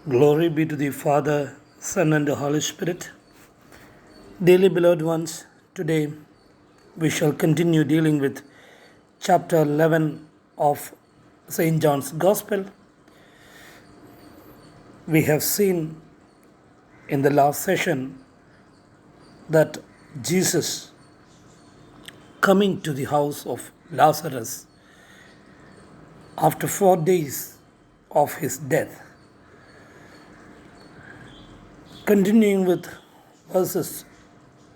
Glory be to the Father, Son, and the Holy Spirit. Dearly beloved ones, today we shall continue dealing with chapter 11 of St. John's Gospel. We have seen in the last session that Jesus coming to the house of Lazarus after 4 days of his death. Continuing with verses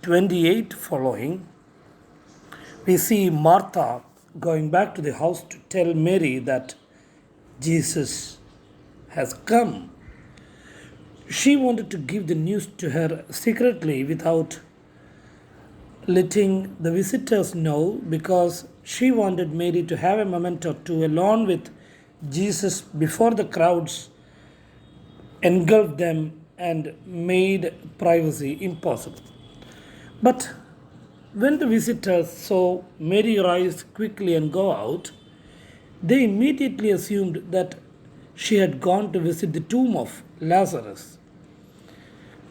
28 following, we see Martha going back to the house to tell Mary that Jesus has come. She wanted to give the news to her secretly without letting the visitors know, because she wanted Mary to have a moment or two alone with Jesus before the crowds engulfed them and made privacy impossible. But when the visitors saw Mary rise quickly and go out, they immediately assumed that she had gone to visit the tomb of Lazarus.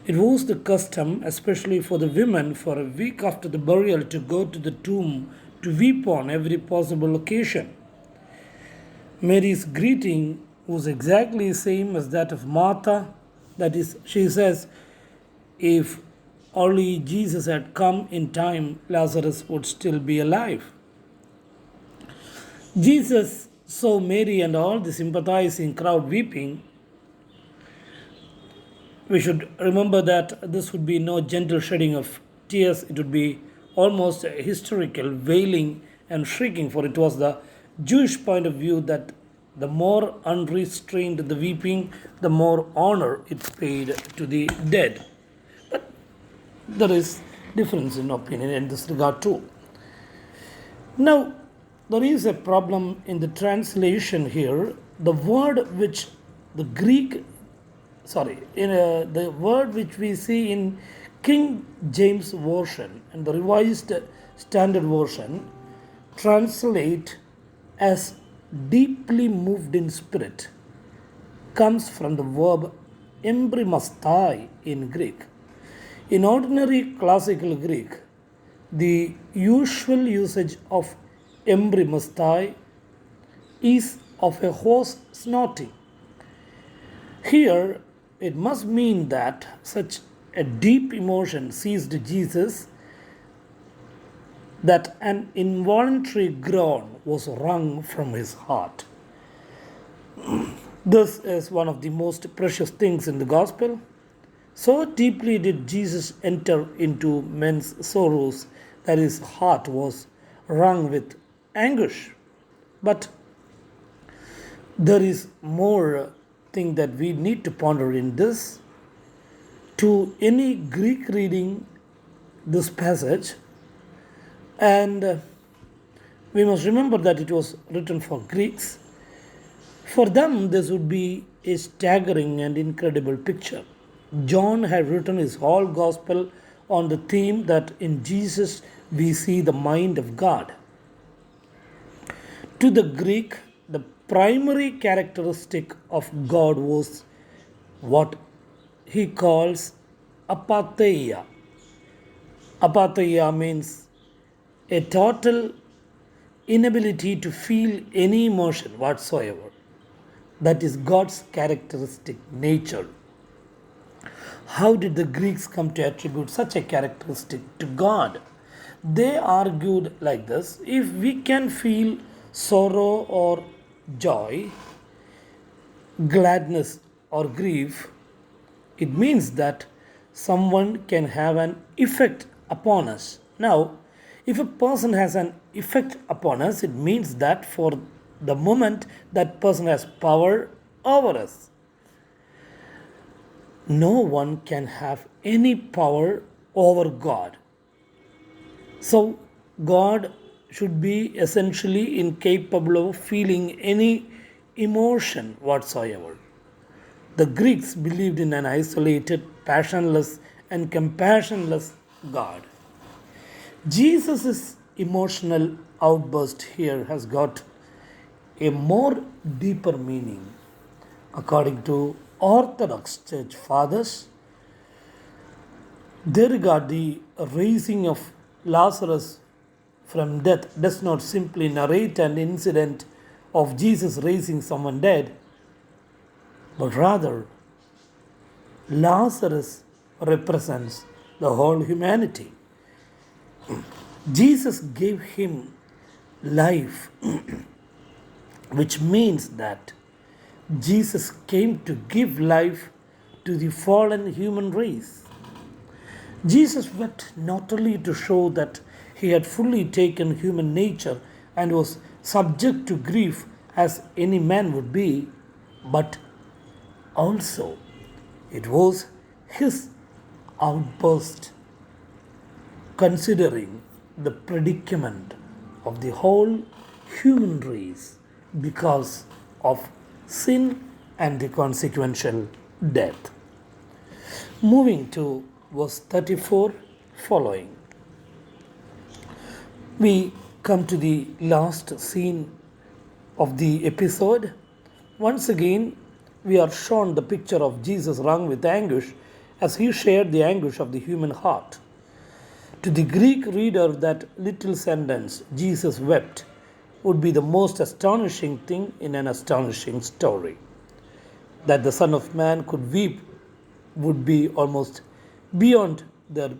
It was the custom, especially for the women, for a week after the burial to go to the tomb to weep on every possible occasion. Mary's greeting was exactly the same as that of Martha. That is, she says, if only Jesus had come in time, Lazarus would still be alive. Jesus saw Mary and all the sympathizing crowd weeping. We should remember that this would be no gentle shedding of tears, it would be almost a hysterical wailing and shrieking, for it was the Jewish point of view that the more unrestrained the weeping, the more honor it paid to the dead. But there is difference in opinion in this regard too. Now, there is a problem in the translation here. The word which the Greek, the word which we see in King James Version and the Revised Standard Version translate as deeply moved in spirit, comes from the verb embrimastai in Greek. In ordinary classical Greek, the usual usage of embrimastai is of a horse snorting. Here, it must mean that such a deep emotion seized Jesus that an involuntary groan was wrung from his heart. This is one of the most precious things in the gospel. So deeply did Jesus enter into men's sorrows that his heart was wrung with anguish. But there is more thing that we need to ponder in this. To any Greek reading this passage, and we must remember that it was written for Greeks. For them, this would be a staggering and incredible picture. John had written his whole gospel on the theme that in Jesus we see the mind of God. To the Greek, the primary characteristic of God was what he calls apatheia. Apatheia means a total inability to feel any emotion whatsoever. That is God's characteristic nature. How did the Greeks come to attribute such a characteristic to God? They argued like this: if we can feel sorrow or joy, gladness or grief, it means that someone can have an effect upon us. Now, if a person has an effect upon us, it means that for the moment that person has power over us. No one can have any power over God. So, God should be essentially incapable of feeling any emotion whatsoever. The Greeks believed in an isolated, passionless, and compassionless God. Jesus' emotional outburst here has got a more deeper meaning according to Orthodox Church Fathers, they regard the raising of Lazarus from death does not simply narrate an incident of Jesus raising someone dead, but rather Lazarus represents the whole humanity. Jesus gave him life, which means that Jesus came to give life to the fallen human race. Jesus wept not only to show that he had fully taken human nature and was subject to grief as any man would be, but also it was his outburst considering the predicament of the whole human race because of sin and the consequential death. Moving to verse 34 following, we come to the last scene of the episode. Once again, we are shown the picture of Jesus wrung with anguish as he shared the anguish of the human heart. To the Greek reader, that little sentence, Jesus wept, would be the most astonishing thing in an astonishing story. That the Son of Man could weep would be almost beyond their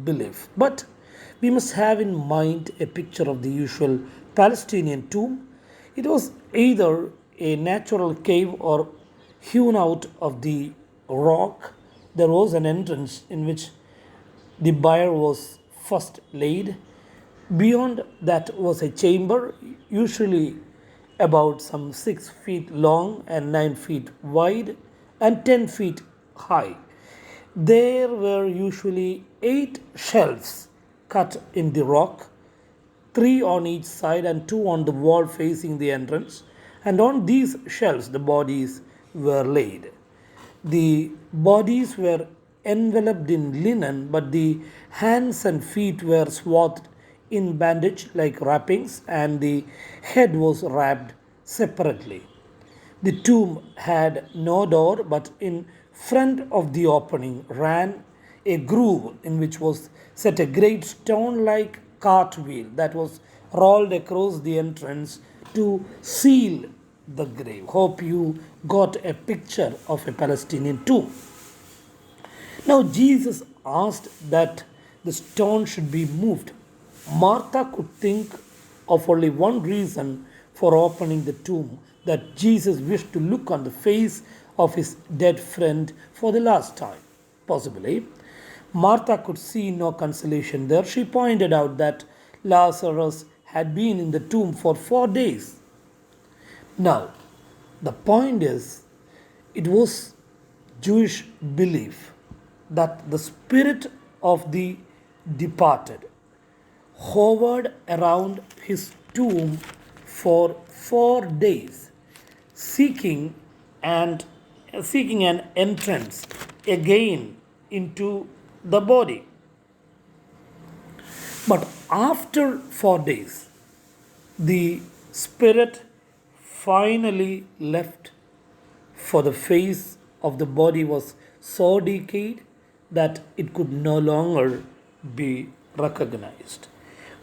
belief. But we must have in mind a picture of the usual Palestinian tomb. It was either a natural cave or hewn out of the rock. There was an entrance in which the bier was first laid. Beyond that was a chamber, usually about some 6 feet long and 9 feet wide and 10 feet high. There were usually 8 shelves cut in the rock, 3 on each side and 2 on the wall facing the entrance, and on these shelves the bodies were laid. The bodies were enveloped in linen, but the hands and feet were swathed in bandage like wrappings, and the head was wrapped separately. The tomb had no door, but in front of the opening ran a groove in which was set a great stone like cartwheel that was rolled across the entrance to seal the grave. Hope you got a picture of a Palestinian tomb. Now, Jesus asked that the stone should be moved. Martha could think of only one reason for opening the tomb, that Jesus wished to look on the face of his dead friend for the last time. Possibly, Martha could see no consolation there. She pointed out that Lazarus had been in the tomb for 4 days. Now, the point is, it was Jewish belief that the spirit of the departed hovered around his tomb for 4 days, seeking an entrance again into the body. But after 4 days, the spirit finally left, for the face of the body was so decayed that it could no longer be recognized.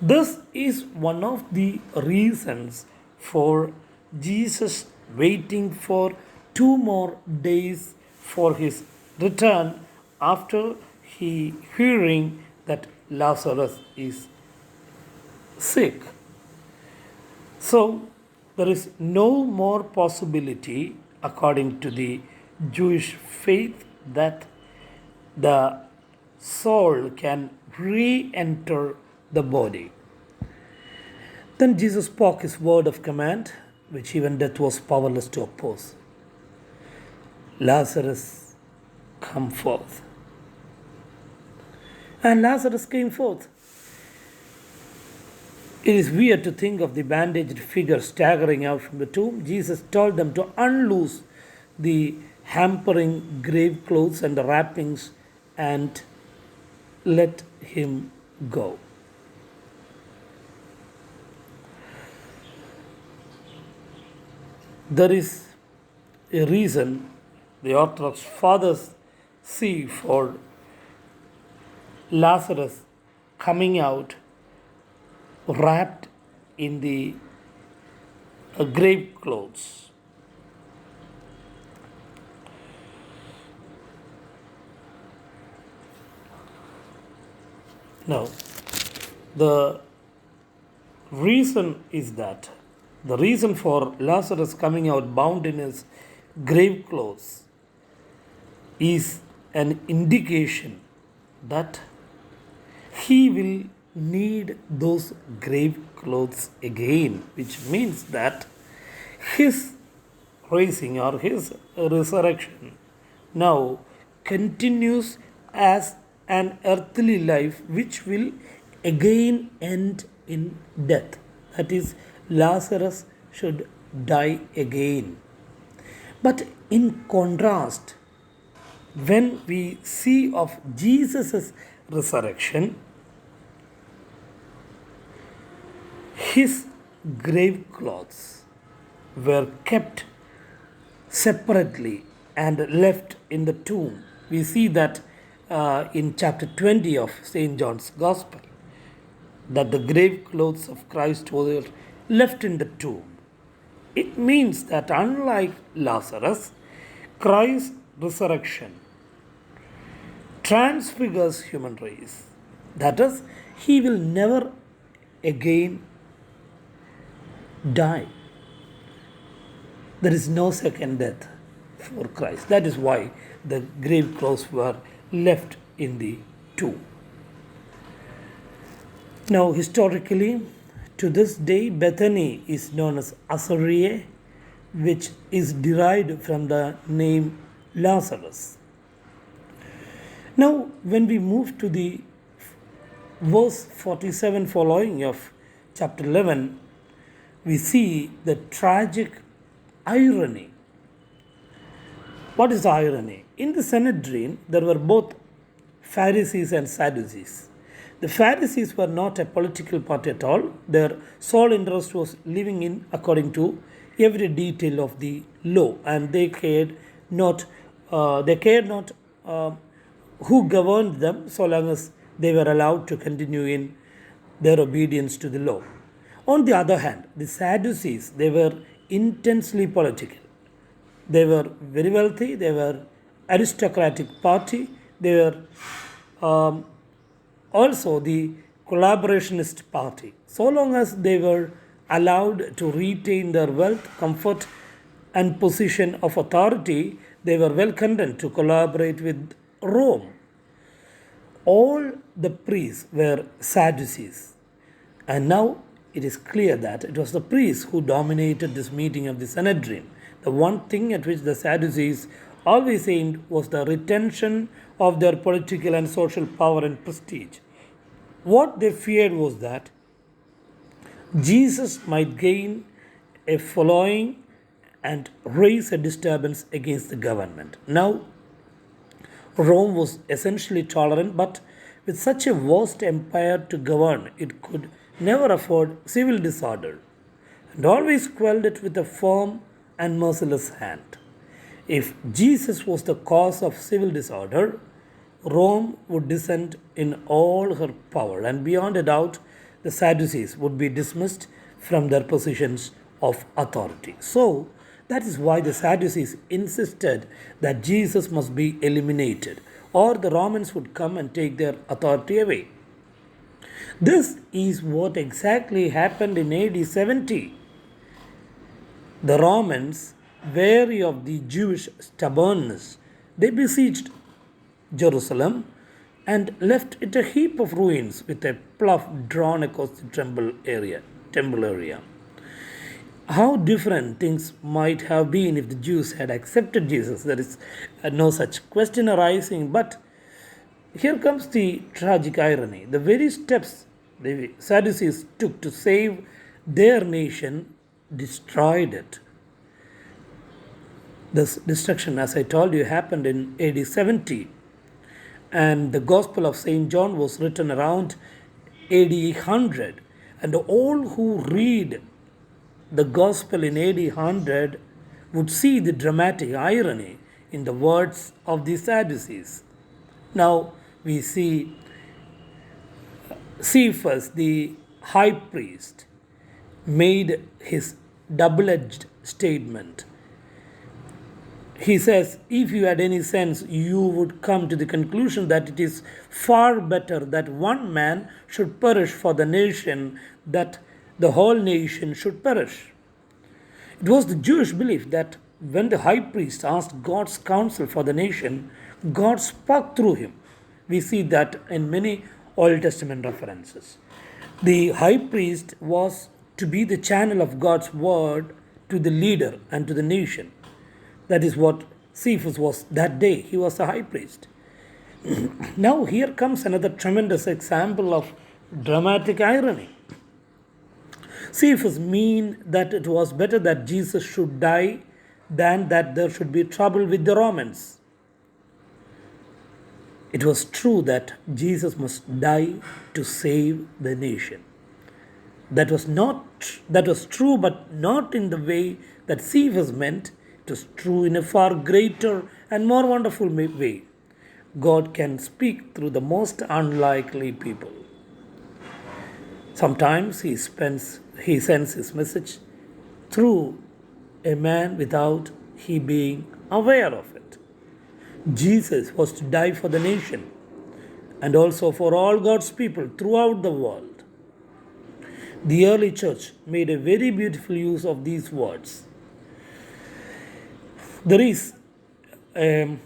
This is one of the reasons for Jesus waiting for 2 more days for his return after he hearing that Lazarus is sick. So there is no more possibility, according to the Jewish faith, that the soul can re-enter the body. Then Jesus spoke his word of command, which even death was powerless to oppose. Lazarus, come forth. And Lazarus came forth. It is weird to think of the bandaged figure staggering out from the tomb. Jesus told them to unloose the hampering grave clothes and the wrappings and let him go. There is a reason the Orthodox fathers see for Lazarus coming out wrapped in the grave clothes. Now, the reason is that the reason for Lazarus coming out bound in his grave clothes is an indication that he will need those grave clothes again, which means that his raising or his resurrection now continues as an earthly life which will again end in death. That is, Lazarus should die again. But in contrast, when we see of Jesus' resurrection, his grave clothes were kept separately and left in the tomb. We see that in chapter 20 of St. John's Gospel, that the grave clothes of Christ were left in the tomb. It means that unlike Lazarus, Christ's resurrection transfigures human race. That is, he will never again die. There is no second death for Christ. That is why the grave clothes were left in the tomb. Now, historically, to this day, Bethany is known as Azariah, which is derived from the name Lazarus. Now, when we move to the verse 47 following of chapter 11, we see the tragic irony. What is the irony? In the Sanhedrin, there were both Pharisees and Sadducees. The Pharisees were not a political party at all. Their sole interest was living in according to every detail of the law, and they cared not. Who governed them, so long as they were allowed to continue in their obedience to the law. On the other hand, the Sadducees, they were intensely political. They were very wealthy. They were aristocratic party. They were also the collaborationist party. So long as they were allowed to retain their wealth, comfort, and position of authority, they were well content to collaborate with Rome. All the priests were Sadducees, and now it is clear that it was the priests who dominated this meeting of the Sanhedrin. The one thing at which the Sadducees always aimed was the retention of their political and social power and prestige. What they feared was that Jesus might gain a following and raise a disturbance against the government. Now, Rome was essentially tolerant, but with such a vast empire to govern, it could never afford civil disorder, and always quelled it with a firm and merciless hand. If Jesus was the cause of civil disorder, Rome would descend in all her power, and beyond a doubt, the Sadducees would be dismissed from their positions of authority. So, that is why the Sadducees insisted that Jesus must be eliminated, or the Romans would come and take their authority away. This is what exactly happened in AD 70. The Romans, wary of the Jewish stubbornness, they besieged Jerusalem and left it a heap of ruins with a plough drawn across the temple area. How different things might have been if the Jews had accepted Jesus. There is no such question arising, but here comes the tragic irony. The very steps the Sadducees took to save their nation destroyed it. This destruction, as I told you, happened in AD 70, and the Gospel of St. John was written around AD 100, and all who read the Gospel in AD 100 would see the dramatic irony. in the words of the Sadducees. Now we see Cephas, the high priest, made his double edged statement. He says, if you had any sense, you would come to the conclusion that it is far better that one man should perish for the nation, that the whole nation should perish. It was the Jewish belief that when the high priest asked God's counsel for the nation, God spoke through him. We see that in many Old Testament references. The high priest was to be the channel of God's word to the leader and to the nation. That is what Cephas was that day. He was the high priest. Now, here comes another tremendous example of dramatic irony. Cephas mean that it was better that Jesus should die than that there should be trouble with the Romans. It was true that Jesus must die to save the nation. That was true, but not in the way that Cephas meant. It was true in a far greater and more wonderful way. God can speak through the most unlikely people. Sometimes he sends his message through a man without he being aware of it. Jesus was to die for the nation and also for all God's people throughout the world. The early church made a very beautiful use of these words. There is a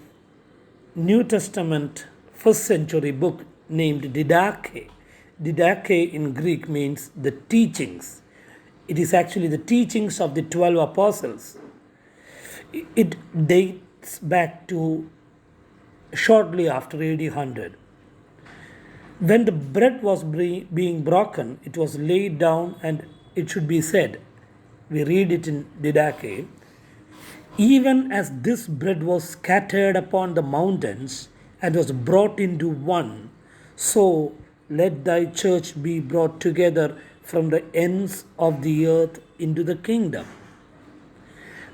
New Testament first century book named Didache. Didache in Greek means the teachings. It is actually the teachings of the 12 apostles. It dates back to shortly after AD 100. When the bread was being broken, it was laid down and it should be said. We read it in Didache. Even as this bread was scattered upon the mountains and was brought into one, so let thy church be brought together from the ends of the earth into the kingdom.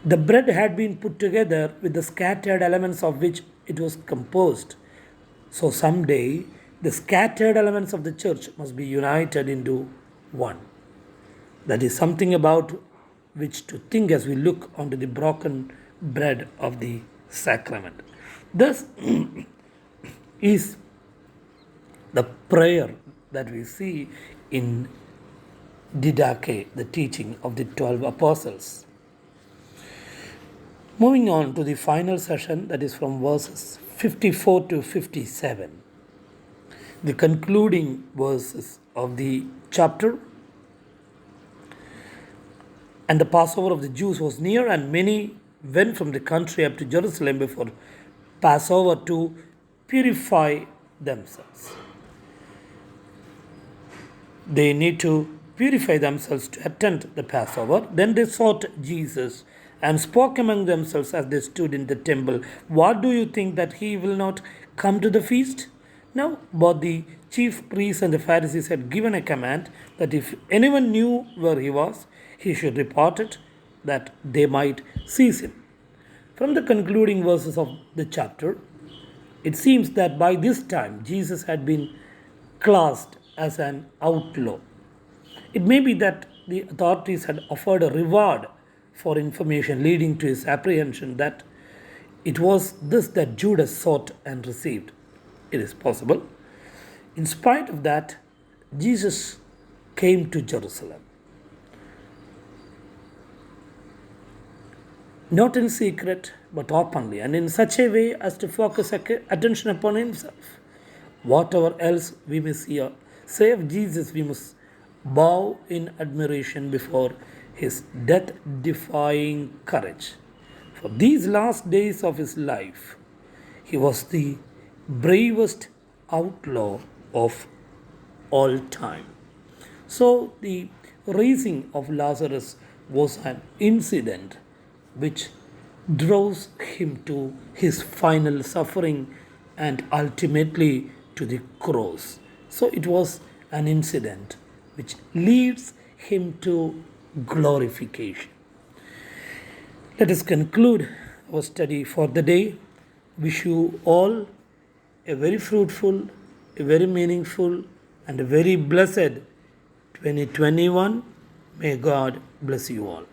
The bread had been put together with the scattered elements of which it was composed. So someday, the scattered elements of the church must be united into one. That is something about which to think as we look onto the broken bread of the sacrament. This is the prayer that we see in Didache, the teaching of the 12 apostles. Moving on to the final session, that is from verses 54 to 57. The concluding verses of the chapter. And the Passover of the Jews was near, and many went from the country up to Jerusalem before Passover to purify themselves. They need to purify themselves to attend the Passover. Then they sought Jesus and spoke among themselves as they stood in the temple. What do you think, that he will not come to the feast? Now, both the chief priests and the Pharisees had given a command that if anyone knew where he was, he should report it, that they might seize him. From the concluding verses of the chapter, it seems that by this time Jesus had been classed as an outlaw. It may be that the authorities had offered a reward for information leading to his apprehension, that it was this that Judas sought and received. It is possible. In spite of that, Jesus came to Jerusalem. Not in secret, but openly, and in such a way as to focus attention upon himself. Whatever else we may say of Jesus, we must bow in admiration before his death-defying courage. For these last days of his life, he was the bravest outlaw of all time. So the raising of Lazarus was an incident which draws him to his final suffering and ultimately to the cross. So it was an incident which leads him to glorification. Let us conclude our study for the day. Wish you all a very fruitful, a very meaningful, and a very blessed 2021. May God bless you all.